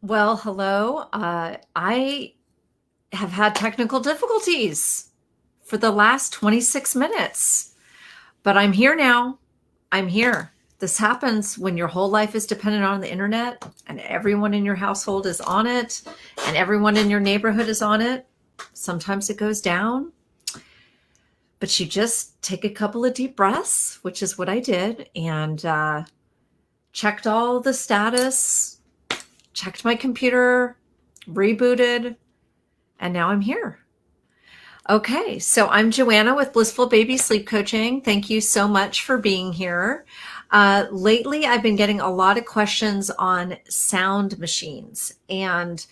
Well, hello. I have had technical difficulties for the last 26 minutes, but I'm here now. I'm here. This happens when your whole life is dependent on the internet and everyone in your household is on it and everyone in your neighborhood is on it. Sometimes it goes down, but you just take a couple of deep breaths, which is what I did, and checked all the status, checked my computer, rebooted, and now I'm here. Okay, so I'm Joanna with Blissful Baby Sleep Coaching. Thank you so much for being here. Lately, I've been getting a lot of questions on sound machines and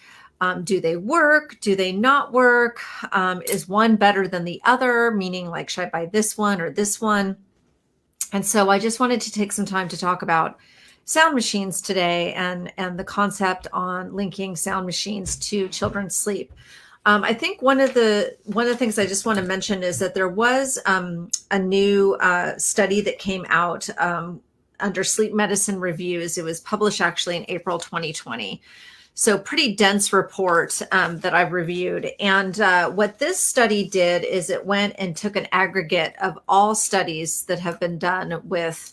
do they work? Do they not work? Is one better than the other? Meaning, like, should I buy this one or this one? And so I just wanted to take some time to talk about sound machines today and the concept on linking sound machines to children's sleep. I think one of the things I just want to mention is that there was a new study that came out under Sleep Medicine Reviews. It was published actually in April 2020. So pretty dense report that I've reviewed. And what this study did is it went and took an aggregate of all studies that have been done with,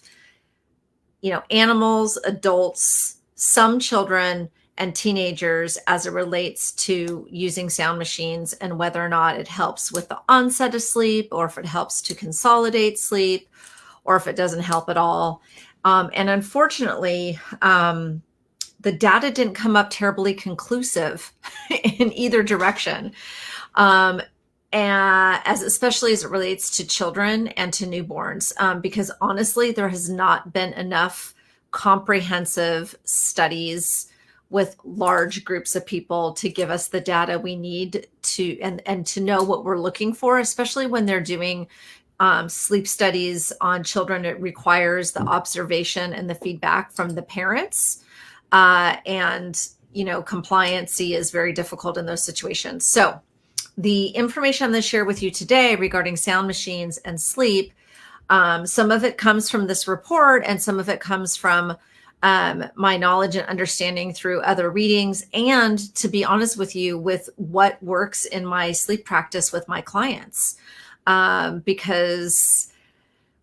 animals, adults, some children, and teenagers as it relates to using sound machines and whether or not it helps with the onset of sleep or if it helps to consolidate sleep or if it doesn't help at all. And unfortunately, the data didn't come up terribly conclusive in either direction, as especially as it relates to children and to newborns, because honestly, there has not been enough comprehensive studies with large groups of people to give us the data we need to and to know what we're looking for, especially when they're doing sleep studies on children. It requires the observation and the feedback from the parents. And compliancy is very difficult in those situations. So the information I'm going to share with you today regarding sound machines and sleep, some of it comes from this report and some of it comes from my knowledge and understanding through other readings, and to be honest with you, with what works in my sleep practice with my clients, because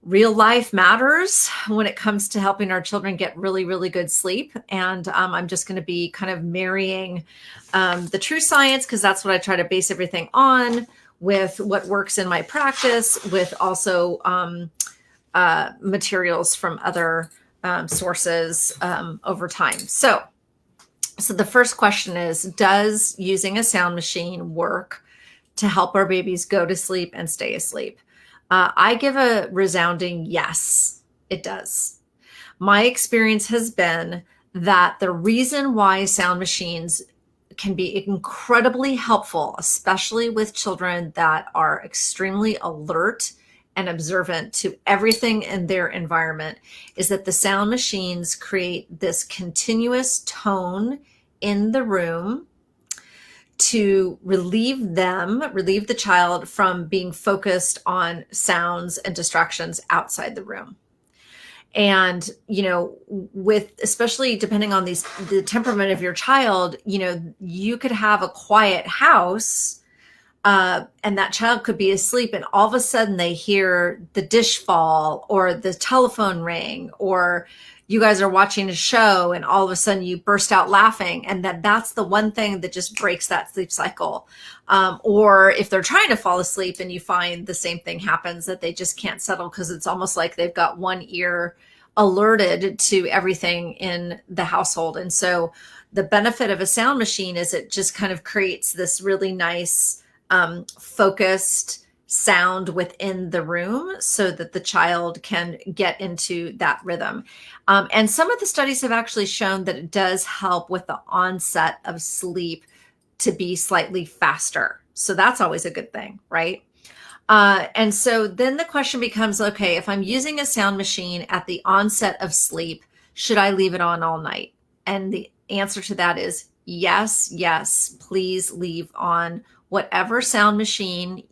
real life matters when it comes to helping our children get really, really good sleep. And I'm just going to be kind of marrying the true science, because that's what I try to base everything on, with what works in my practice, with also materials from other sources over time. So the first question is, does using a sound machine work to help our babies go to sleep and stay asleep? I give a resounding yes, it does. My experience has been that the reason why sound machines can be incredibly helpful, especially with children that are extremely alert and observant to everything in their environment, is that the sound machines create this continuous tone in the room to relieve the child from being focused on sounds and distractions outside the room. And, with, especially depending on the temperament of your child, you could have a quiet house, and that child could be asleep and all of a sudden they hear the dish fall or the telephone ring, or you guys are watching a show and all of a sudden you burst out laughing, and that's the one thing that just breaks that sleep cycle. Or if they're trying to fall asleep and you find the same thing happens, that they just can't settle because it's almost like they've got one ear alerted to everything in the household. And so the benefit of a sound machine is it just kind of creates this really nice focused sound within the room so that the child can get into that rhythm. And some of the studies have actually shown that it does help with the onset of sleep to be slightly faster. So that's always a good thing, right? And so then the question becomes, okay, if I'm using a sound machine at the onset of sleep, should I leave it on all night? And the answer to that is yes, please leave on whatever sound machine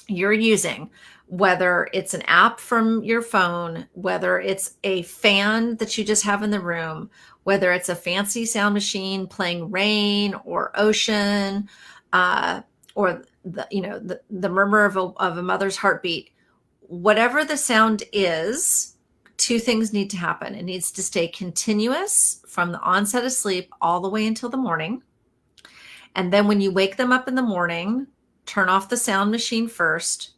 you're using, whether it's an app from your phone, whether it's a fan that you just have in the room, whether it's a fancy sound machine playing rain or ocean, or the murmur of a mother's heartbeat, whatever the sound is, two things need to happen. It needs to stay continuous from the onset of sleep all the way until the morning. And then when you wake them up in the morning, turn off the sound machine first,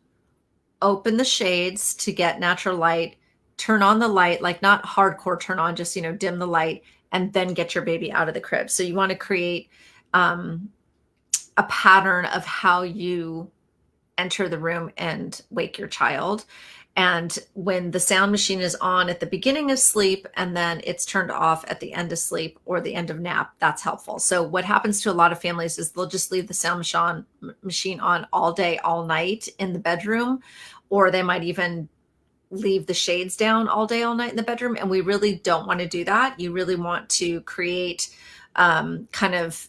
open the shades to get natural light, turn on the light, like not hardcore turn on, just, dim the light, and then get your baby out of the crib. So you want to create a pattern of how you enter the room and wake your child. And when the sound machine is on at the beginning of sleep and then it's turned off at the end of sleep or the end of nap, that's helpful. So what happens to a lot of families is they'll just leave the sound machine on all day, all night in the bedroom, or they might even leave the shades down all day, all night in the bedroom. And we really don't want to do that. You really want to create kind of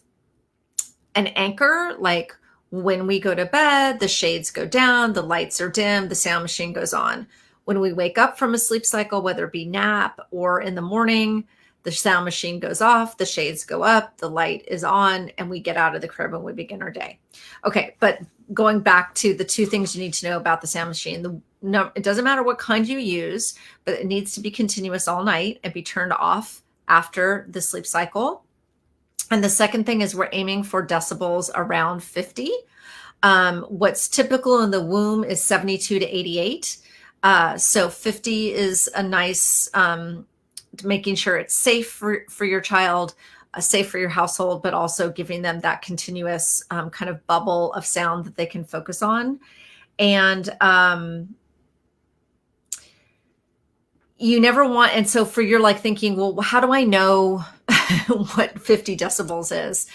an anchor, like when we go to bed, the shades go down, the lights are dim, the sound machine goes on. When we wake up from a sleep cycle, whether it be nap or in the morning, the sound machine goes off, the shades go up, the light is on, and we get out of the crib and we begin our day. Okay, but going back to the two things you need to know about the sound machine, it doesn't matter what kind you use, but it needs to be continuous all night and be turned off after the sleep cycle. And the second thing is we're aiming for decibels around 50. What's typical in the womb is 72 to 88. So 50 is a nice, making sure it's safe for your child, safe for your household, but also giving them that continuous kind of bubble of sound that they can focus on. And you never want, and so for you're like thinking, well, how do I know what 50 decibels is?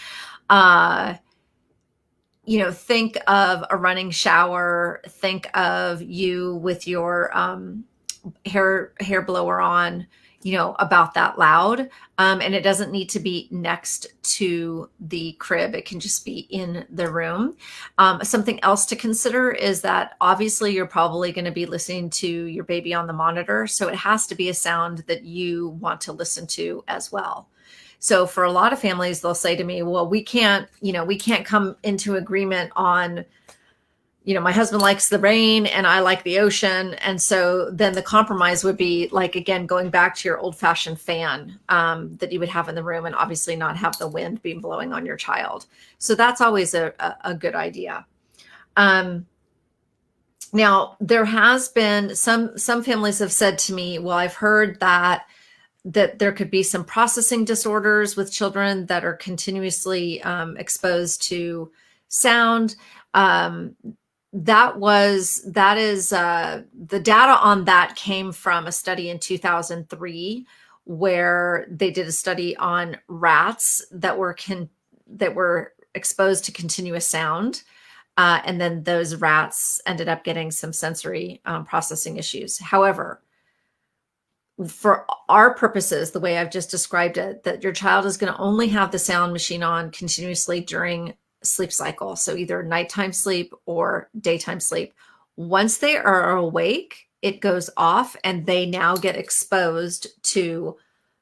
Think of a running shower, think of you with your hair blower on, about that loud. And it doesn't need to be next to the crib. It can just be in the room. Something else to consider is that obviously you're probably going to be listening to your baby on the monitor. So it has to be a sound that you want to listen to as well. So for a lot of families, they'll say to me, well, we can't come into agreement on, my husband likes the rain and I like the ocean. And so then the compromise would be like, again, going back to your old fashioned fan that you would have in the room and obviously not have the wind be blowing on your child. So that's always a good idea. Now there has been some families have said to me, well, I've heard that there could be some processing disorders with children that are continuously exposed to sound. That is the data on that came from a study in 2003 where they did a study on rats that were exposed to continuous sound. And then those rats ended up getting some sensory processing issues. However, for our purposes, the way I've just described it, that your child is going to only have the sound machine on continuously during sleep cycle. So either nighttime sleep or daytime sleep. Once they are awake, it goes off and they now get exposed to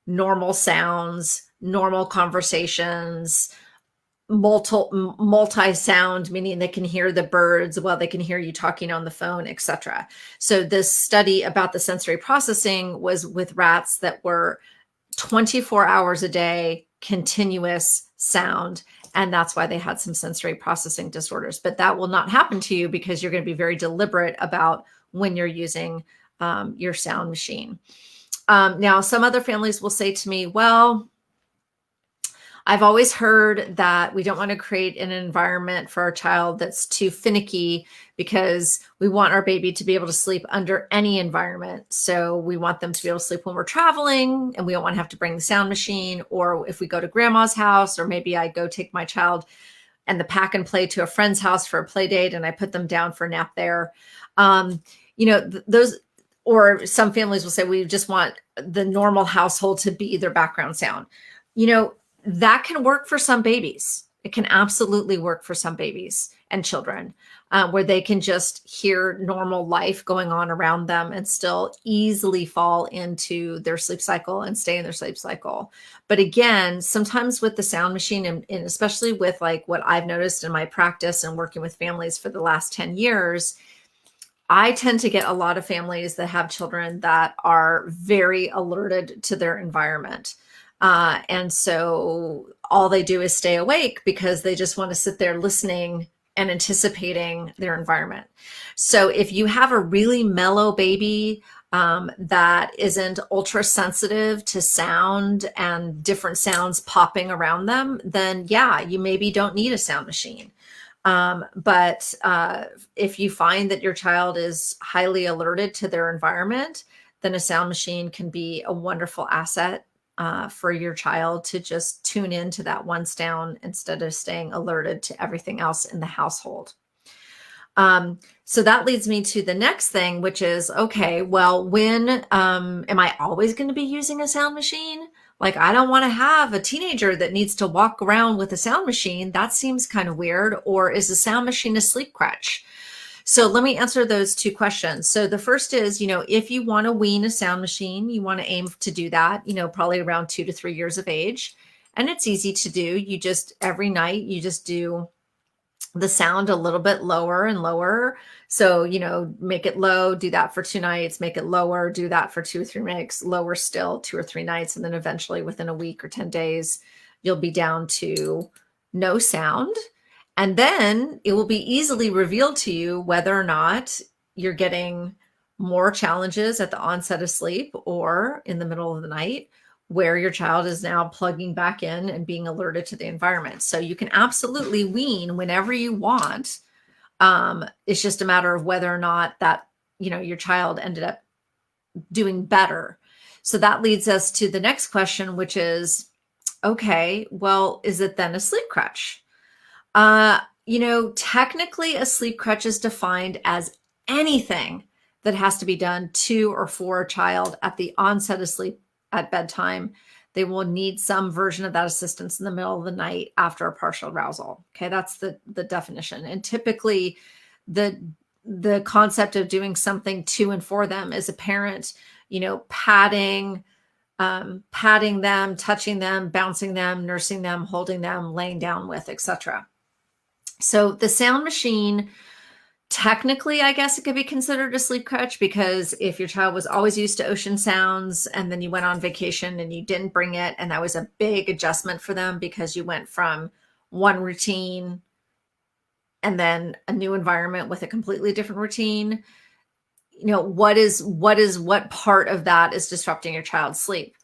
normal sounds, normal conversations, multi-sound, meaning they can hear the birds while they can hear you talking on the phone, etc. So this study about the sensory processing was with rats that were 24 hours a day, continuous sound. And that's why they had some sensory processing disorders. But that will not happen to you because you're going to be very deliberate about when you're using your sound machine. Now, some other families will say to me, well, I've always heard that we don't want to create an environment for our child that's too finicky because we want our baby to be able to sleep under any environment. So we want them to be able to sleep when we're traveling and we don't want to have to bring the sound machine, or if we go to grandma's house, or maybe I go take my child and the pack and play to a friend's house for a play date and I put them down for a nap there. Those, or some families will say, we just want the normal household to be their background sound. That can work for some babies. It can absolutely work for some babies. and children, where they can just hear normal life going on around them and still easily fall into their sleep cycle and stay in their sleep cycle. But again, sometimes with the sound machine, and especially with like what I've noticed in my practice and working with families for the last 10 years, I tend to get a lot of families that have children that are very alerted to their environment. And so all they do is stay awake because they just want to sit there listening and anticipating their environment. So if you have a really mellow baby that isn't ultra sensitive to sound and different sounds popping around them, then yeah, you maybe don't need a sound machine. But if you find that your child is highly alerted to their environment, then a sound machine can be a wonderful asset for your child to just tune into that one sound instead of staying alerted to everything else in the household. So that leads me to the next thing, which is, okay, well, when am I always going to be using a sound machine? Like, I don't want to have a teenager that needs to walk around with a sound machine. That seems kind of weird. Or is a sound machine a sleep crutch? So let me answer those two questions. So the first is, if you want to wean a sound machine, you want to aim to do that, probably around 2 to 3 years of age. And it's easy to do. You just, every night, you just do the sound a little bit lower and lower. So, make it low, do that for 2 nights, make it lower, do that for 2 or 3 nights, lower still 2 or 3 nights. And then eventually within a week or 10 days, you'll be down to no sound. And then it will be easily revealed to you whether or not you're getting more challenges at the onset of sleep or in the middle of the night, where your child is now plugging back in and being alerted to the environment. So you can absolutely wean whenever you want. It's just a matter of whether or not that, your child ended up doing better. So that leads us to the next question, which is, okay, well, is it then a sleep crutch? Technically a sleep crutch is defined as anything that has to be done to or for a child at the onset of sleep at bedtime. They will need some version of that assistance in the middle of the night after a partial arousal. Okay, that's the definition. And typically the concept of doing something to and for them is a parent, patting them, touching them, bouncing them, nursing them, holding them, laying down with, etc. So the sound machine, technically, I guess it could be considered a sleep crutch, because if your child was always used to ocean sounds and then you went on vacation and you didn't bring it, and that was a big adjustment for them because you went from one routine and then a new environment with a completely different routine, what part of that is disrupting your child's sleep?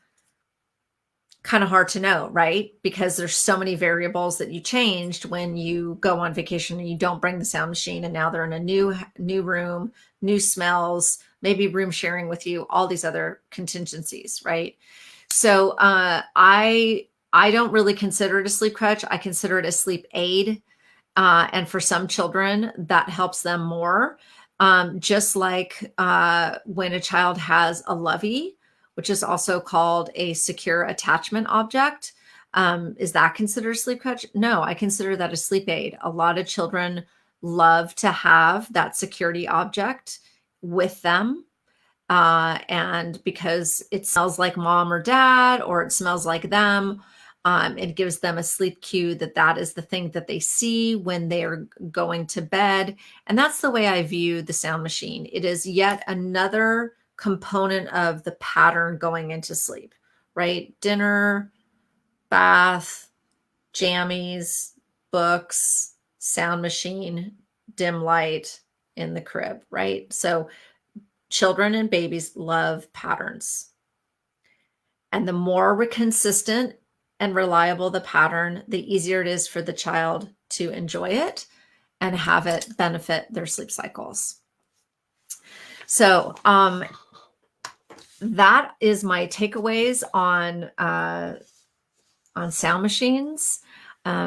Kind of hard to know, right? Because there's so many variables that you changed when you go on vacation and you don't bring the sound machine, and now they're in a new room, new smells, maybe room sharing with you, all these other contingencies, right? So I don't really consider it a sleep crutch. I consider it a sleep aid. And for some children, that helps them more. Just like when a child has a lovey, which is also called a secure attachment object. Is that considered a sleep crutch? No, I consider that a sleep aid. A lot of children love to have that security object with them. And because it smells like mom or dad, or it smells like them, it gives them a sleep cue that is the thing that they see when they are going to bed. And that's the way I view the sound machine. It is yet another component of the pattern going into sleep, right? Dinner, bath, jammies, books, sound machine, dim light in the crib, right? So children and babies love patterns. And the more consistent and reliable the pattern, the easier it is for the child to enjoy it and have it benefit their sleep cycles. So that is my takeaways on sound machines.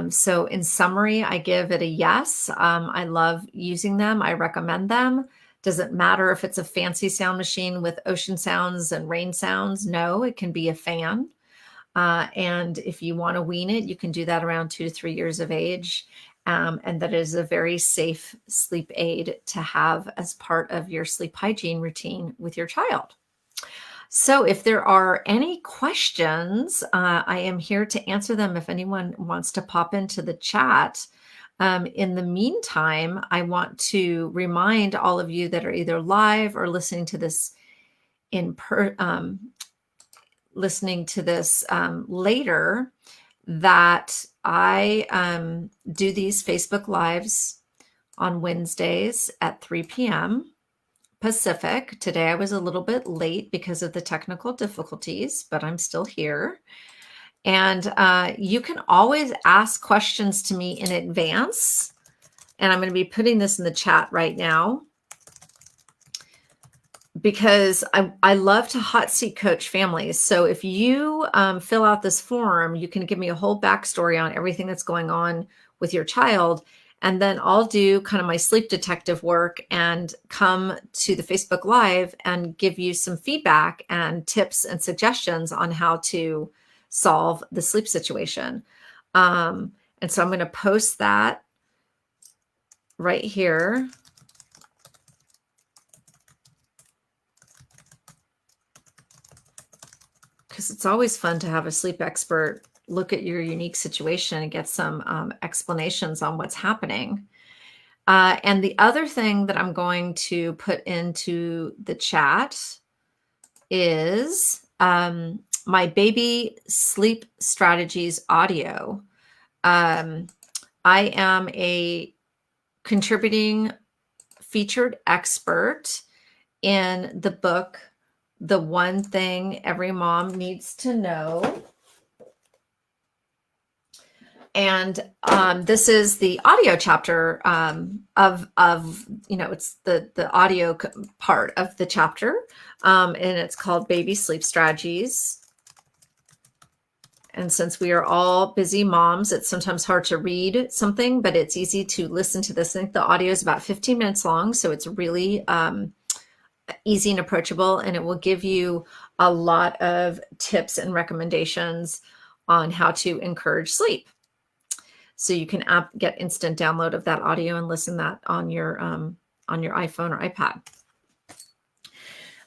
So in summary, I give it a yes. I love using them. I recommend them. Does it matter if it's a fancy sound machine with ocean sounds and rain sounds? No, it can be a fan. And if you want to wean it, you can do that around 2 to 3 years of age. and that is a very safe sleep aid to have as part of your sleep hygiene routine with your child. So if there are any questions, I am here to answer them if anyone wants to pop into the chat. In the meantime, I want to remind all of you that are either live or listening to this later, that I do these Facebook Lives on Wednesdays at 3 p.m. Pacific. Today I was a little bit late because of the technical difficulties, but I'm still here. And you can always ask questions to me in advance. And I'm going to be putting this in the chat right now, because I love to hot seat coach families. So if you fill out this form, you can give me a whole backstory on everything that's going on with your child. And then I'll do kind of my sleep detective work and come to the Facebook Live and give you some feedback and tips and suggestions on how to solve the sleep situation. And so I'm going to post that right here. Because it's always fun to have a sleep expert look at your unique situation and get some explanations on what's happening. And the other thing that I'm going to put into the chat is my baby sleep strategies audio. I am a contributing featured expert in the book, The One Thing Every Mom Needs to Know. And this is the audio chapter of it's the audio part of the chapter, and it's called Baby Sleep Strategies. And since we are all busy moms, it's sometimes hard to read something, but it's easy to listen to this. I think the audio is about 15 minutes long, so it's really easy and approachable, and it will give you a lot of tips and recommendations on how to encourage sleep. So you can get instant download of that audio and listen that on your iPhone or iPad.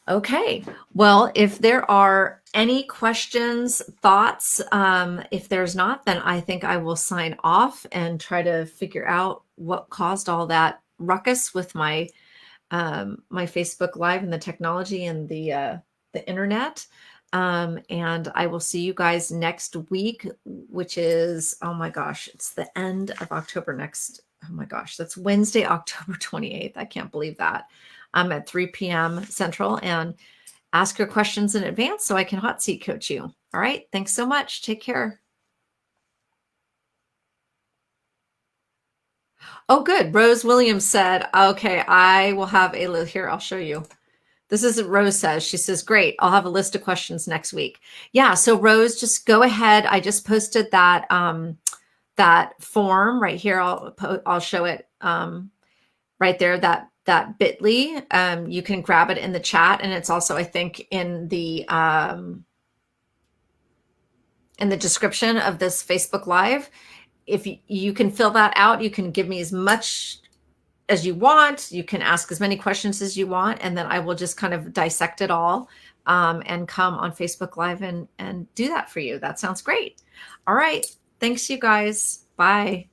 Okay, well, if there are any questions, thoughts, if there's not, then I think I will sign off and try to figure out what caused all that ruckus with my my Facebook Live and the technology and the internet. And I will see you guys next week, which is, oh my gosh, it's the end of October next. Oh my gosh, that's Wednesday, October 28th. I can't believe that. I'm at 3 p.m. Central, and ask your questions in advance so I can hot seat coach you. All right. Thanks so much. Take care. Oh, good. Rose Williams said, okay, I will have a list here. I'll show you. This is what Rose says. She says, great. I'll have a list of questions next week. Yeah. So Rose, just go ahead. I just posted that, that form right here. I'll show it, right there, that bit.ly. You can grab it in the chat. And it's also, I think, in the description of this Facebook Live. If you can fill that out, you can give me as much as you want. You can ask as many questions as you want, and then I will just kind of dissect it all and come on Facebook Live and do that for you. That sounds great. All right. Thanks, you guys. Bye.